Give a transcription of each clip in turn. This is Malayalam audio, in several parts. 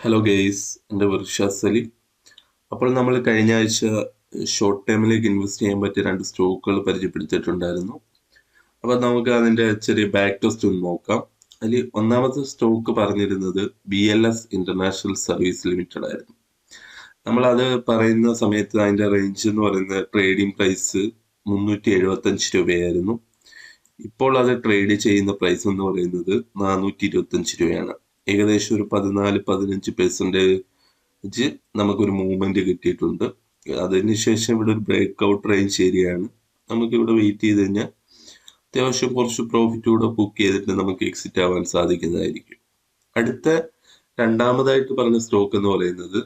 ഹലോ ഗെയ്സ്, എൻ്റെ പേര് ഷാസ് അലി. അപ്പോൾ നമ്മൾ കഴിഞ്ഞ ആഴ്ച ഷോർട്ട് ടൈമിലേക്ക് ഇൻവെസ്റ്റ് ചെയ്യാൻ പറ്റിയ രണ്ട് സ്റ്റോക്കുകൾ പരിചയപ്പെടുത്തിയിട്ടുണ്ടായിരുന്നു. അപ്പോൾ നമുക്ക് അതിൻ്റെ ചെറിയ ബാക്ക് ടെസ്റ്റ് ഒന്ന് നോക്കാം. അതിൽ ഒന്നാമത്തെ സ്റ്റോക്ക് പറഞ്ഞിരുന്നത് BLS ഇന്റർനാഷണൽ സർവീസ് ലിമിറ്റഡ് ആയിരുന്നു. നമ്മളത് പറയുന്ന സമയത്ത് അതിൻ്റെ റേഞ്ച് എന്ന് പറയുന്ന ട്രേഡിംഗ് പ്രൈസ് 375 രൂപയായിരുന്നു. ഇപ്പോൾ അത് ട്രേഡ് ചെയ്യുന്ന പ്രൈസ് എന്ന് പറയുന്നത് 425 രൂപയാണ്. ഏകദേശം ഒരു 14-15% നമുക്കൊരു മൂവ്മെന്റ് കിട്ടിയിട്ടുണ്ട്. അതിനുശേഷം ഇവിടെ ഒരു ബ്രേക്ക് ഔട്ട് റേഞ്ച് ഏരിയയാണ്. നമുക്കിവിടെ വെയിറ്റ് ചെയ്ത് കഴിഞ്ഞാൽ അത്യാവശ്യം കുറച്ച് പ്രോഫിറ്റ് കൂടെ ബുക്ക് ചെയ്തിട്ട് നമുക്ക് എക്സിറ്റ് ആവാൻ സാധിക്കുന്നതായിരിക്കും. അടുത്ത രണ്ടാമതായിട്ട് പറഞ്ഞ സ്റ്റോക്ക് എന്ന് പറയുന്നത്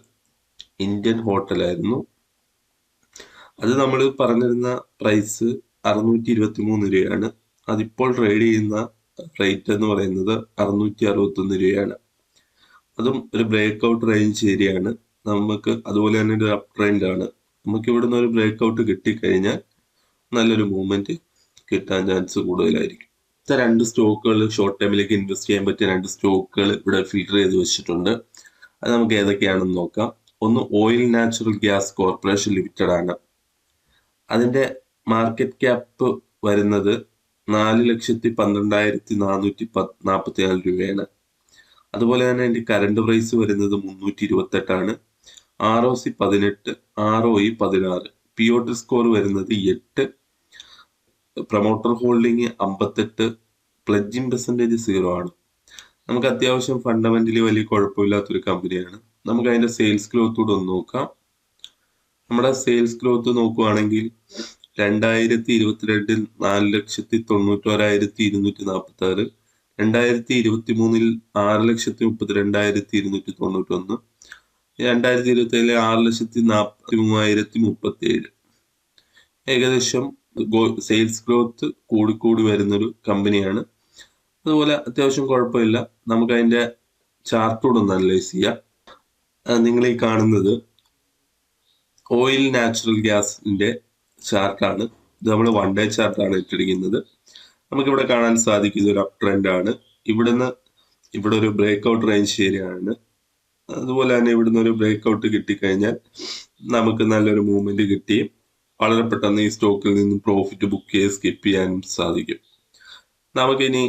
ഇന്ത്യൻ ഹോട്ടലായിരുന്നു. അത് നമ്മൾ പറഞ്ഞിരുന്ന പ്രൈസ് 623 രൂപയാണ്. അതിപ്പോൾ ട്രേഡ് ചെയ്യുന്ന റേറ്റ് എന്ന് പറയുന്നത് 661 രൂപയാണ്. അതും ഒരു ബ്രേക്ക് ഔട്ട് റേഞ്ച് ഏരിയയാണ്. നമുക്ക് അതുപോലെ തന്നെ ഒരു അപ് ട്രെൻഡ് ആണ്. നമുക്ക് ഇവിടുന്ന് ഒരു ബ്രേക്ക് ഔട്ട് കിട്ടിക്കഴിഞ്ഞാൽ നല്ലൊരു മൂവ്മെന്റ് കിട്ടാൻ ചാൻസ് കൂടുതലായിരിക്കും. രണ്ട് സ്റ്റോക്കുകൾ ഷോർട്ട് ടൈമിലേക്ക് ഇൻവെസ്റ്റ് ചെയ്യാൻ പറ്റിയ രണ്ട് സ്റ്റോക്കുകൾ ഇവിടെ ഫിൽട്ടർ ചെയ്ത് വെച്ചിട്ടുണ്ട്. അത് നമുക്ക് ഏതൊക്കെയാണെന്ന് നോക്കാം. ഒന്ന് oil natural gas corporation limited ആണ്. അതിന്റെ മാർക്കറ്റ് ക്യാപ്പ് വരുന്നത് 4,12,444 രൂപയാണ്. അതുപോലെ തന്നെ അതിന്റെ കറണ്ട് പ്രൈസ് വരുന്നത് 328 ആണ്. ROC 18, ROE 16, POT സ്കോർ വരുന്നത് 8, പ്രൊമോട്ടർ ഹോൾഡിംഗ് 58, പ്ലഡ്ജിംഗ് പെർസെൻറ്റേജ് 0 ആണ്. നമുക്ക് അത്യാവശ്യം ഫണ്ടമെന്റലി വലിയ കുഴപ്പമില്ലാത്തൊരു കമ്പനിയാണ്. നമുക്ക് അതിന്റെ സെയിൽസ് ഗ്രോത്ത് കൂടെ ഒന്ന് നോക്കാം. നമ്മുടെ സെയിൽസ് ഗ്രോത്ത് നോക്കുവാണെങ്കിൽ 2022 4,91,246, 2023 6,32,291, 2027 6,43,037. ഏകദേശം സെയിൽസ് ഗ്രോത്ത് കൂടിക്കൂടി വരുന്നൊരു കമ്പനിയാണ്. അതുപോലെ അത്യാവശ്യം കുഴപ്പമില്ല. നമുക്ക് അതിന്റെ ചാർട്ടോട് ഒന്ന് അനലൈസ് ചെയ്യാം. നിങ്ങൾ ഈ കാണുന്നത് ഓയിൽ നാച്ചുറൽ ഗ്യാസിന്റെ ചാർട്ടാണ്. ഇത് നമ്മൾ 1 ഡേ ചാർട്ടാണ് ഇട്ടിരിക്കുന്നത്. നമുക്കിവിടെ കാണാൻ സാധിക്കുന്ന ഒരു അപ് ട്രെൻഡ് ആണ്. ഇവിടുന്ന് ഇവിടെ ഒരു ബ്രേക്ക് ഔട്ട് റേഞ്ച് ഏരിയയാണ്. അതുപോലെ തന്നെ ഇവിടുന്ന് ഒരു ബ്രേക്ക് ഔട്ട് കിട്ടിക്കഴിഞ്ഞാൽ നമുക്ക് നല്ലൊരു മൂവ്മെന്റ് കിട്ടി വളരെ പെട്ടെന്ന് ഈ സ്റ്റോക്കിൽ നിന്ന് പ്രോഫിറ്റ് ബുക്ക് ചെയ്ത് സ്കിപ്പ് ചെയ്യാനും സാധിക്കും. നമുക്കിനി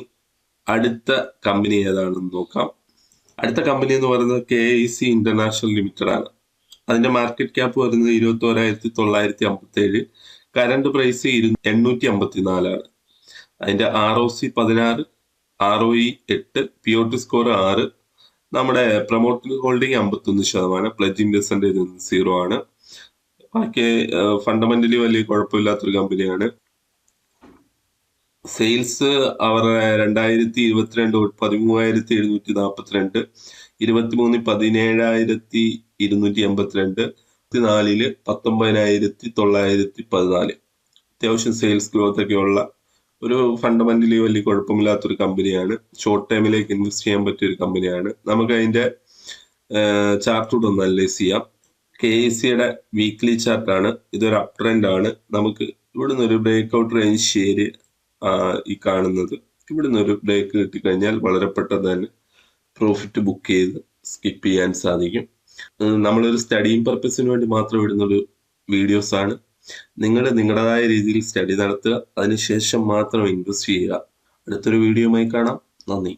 അടുത്ത കമ്പനി ഏതാണെന്ന് നോക്കാം. അടുത്ത കമ്പനി എന്ന് പറയുന്നത് KIC ഇന്റർനാഷണൽ ലിമിറ്റഡ് ആണ്. അതിന്റെ മാർക്കറ്റ് ക്യാപ്പ് വരുന്നത് 21,957, കറണ്ട് പ്രൈസ് 854 ആണ്. അതിന്റെ ROC 16, ROE 8, POT സ്കോർ 6, നമ്മുടെ പ്രൊമോട്ടർ ഹോൾഡിംഗ് 51%, പ്ലഡ്ജിംഗ് പെർസെൻറ്റേജ് 0 ആണ്. ബാക്കി ഫണ്ടമെന്റലി വലിയ കുഴപ്പമില്ലാത്തൊരു കമ്പനിയാണ്. സെയിൽസ് അവർ 2022 13,742, 23 17,282, 4 19,914. അത്യാവശ്യം സെയിൽസ് ഗ്രോത്ത് ഒക്കെ ഉള്ള ഒരു ഫണ്ടമെന്റലി വലിയ കുഴപ്പമില്ലാത്തൊരു കമ്പനിയാണ്. ഷോർട്ട് ടൈമിലേക്ക് ഇൻവെസ്റ്റ് ചെയ്യാൻ പറ്റിയ ഒരു കമ്പനിയാണ്. നമുക്ക് അതിന്റെ ചാർട്ട് ഒന്ന് അനലൈസ് ചെയ്യാം. KICയുടെ വീക്ക്ലി ചാർട്ടാണ്. ഇതൊരു അപ് ട്രെൻഡ് ആണ്. നമുക്ക് ഇവിടുന്ന് ഒരു ബ്രേക്ക് ഔട്ട് റേഞ്ച് ഏരിയ ഈ കാണുന്നത്. ഇവിടുന്ന് ഒരു ബ്രേക്ക് കിട്ടിക്കഴിഞ്ഞാൽ വളരെ പെട്ടെന്ന് തന്നെ പ്രോഫിറ്റ് ബുക്ക് ചെയ്ത് സ്കിപ്പ് ചെയ്യാൻ സാധിക്കും. നമ്മളൊരു സ്റ്റഡിങ് പർപ്പസിന് വേണ്ടി മാത്രം ഇടുന്നൊരു വീഡിയോസ് ആണ്. നിങ്ങൾ നിങ്ങളുടേതായ രീതിയിൽ സ്റ്റഡി നടത്തുക, അതിനുശേഷം മാത്രം ഇൻവെസ്റ്റ് ചെയ്യുക. അടുത്തൊരു വീഡിയോയുമായി കാണാം. നന്ദി.